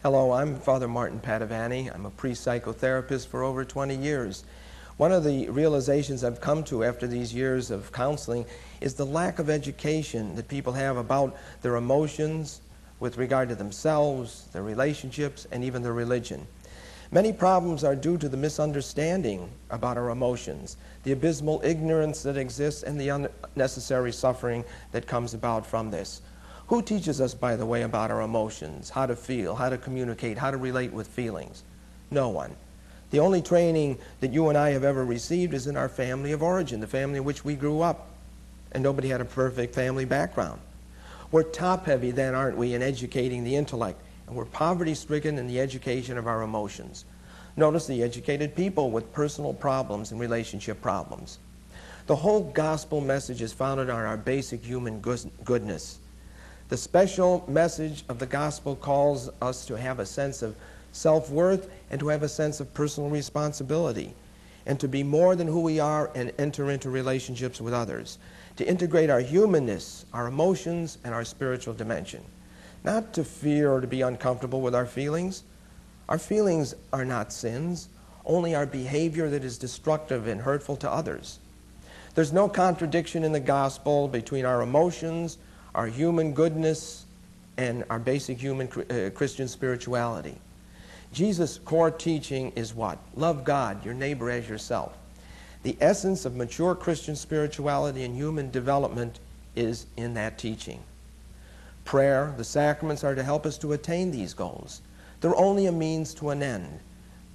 Hello, I'm Father Martin Padovani. I'm a pre-psychotherapist for over 20 years. One of the realizations I've come to after these years of counseling is the lack of education that people have about their emotions with regard to themselves, their relationships, and even their religion. Many problems are due to the misunderstanding about our emotions, the abysmal ignorance that exists, and the unnecessary suffering that comes about from this. Who teaches us, by the way, about our emotions, how to feel, how to communicate, how to relate with feelings? No one. The only training that you and I have ever received is in our family of origin, the family in which we grew up. And nobody had a perfect family background. We're top-heavy then, aren't we, in educating the intellect, and we're poverty-stricken in the education of our emotions. Notice the educated people with personal problems and relationship problems. The whole gospel message is founded on our basic human goodness. The special message of the gospel calls us to have a sense of self-worth and to have a sense of personal responsibility and to be more than who we are and enter into relationships with others, to integrate our humanness, our emotions, and our spiritual dimension. Not to fear or to be uncomfortable with our feelings. Our feelings are not sins, only our behavior that is destructive and hurtful to others. There's no contradiction in the gospel between our emotions, our human goodness, and our basic human Christian spirituality. Jesus' core teaching is what? Love God, your neighbor as yourself. The essence of mature Christian spirituality and human development is in that teaching. Prayer, the sacraments are to help us to attain these goals. They're only a means to an end,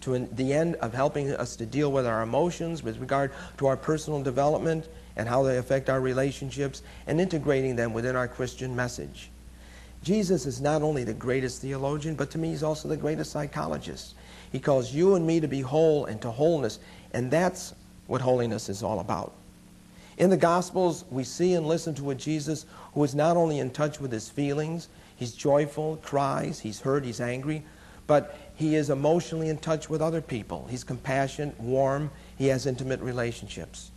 the end of helping us to deal with our emotions with regard to our personal development and how they affect our relationships, and integrating them within our Christian message. Jesus is not only the greatest theologian, but to me he's also the greatest psychologist. He calls you and me to be whole and to wholeness, and that's what holiness is all about. In the Gospels, we see and listen to a Jesus who is not only in touch with his feelings, he's joyful, cries, he's hurt, he's angry, but he is emotionally in touch with other people. He's compassionate, warm, he has intimate relationships.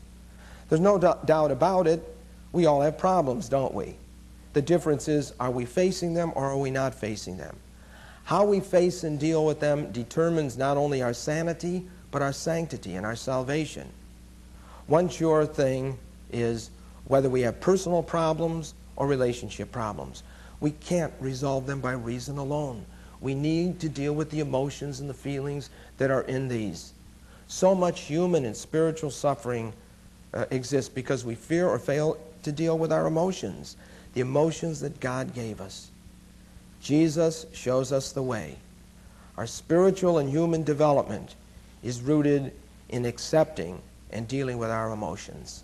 There's no doubt about it, we all have problems, don't we? The difference is, are we facing them or are we not facing them? How we face and deal with them determines not only our sanity, but our sanctity and our salvation. One sure thing is whether we have personal problems or relationship problems. We can't resolve them by reason alone. We need to deal with the emotions and the feelings that are in these. So much human and spiritual suffering exists because we fear or fail to deal with our emotions, the emotions that God gave us. Jesus shows us the way. Our spiritual and human development is rooted in accepting and dealing with our emotions.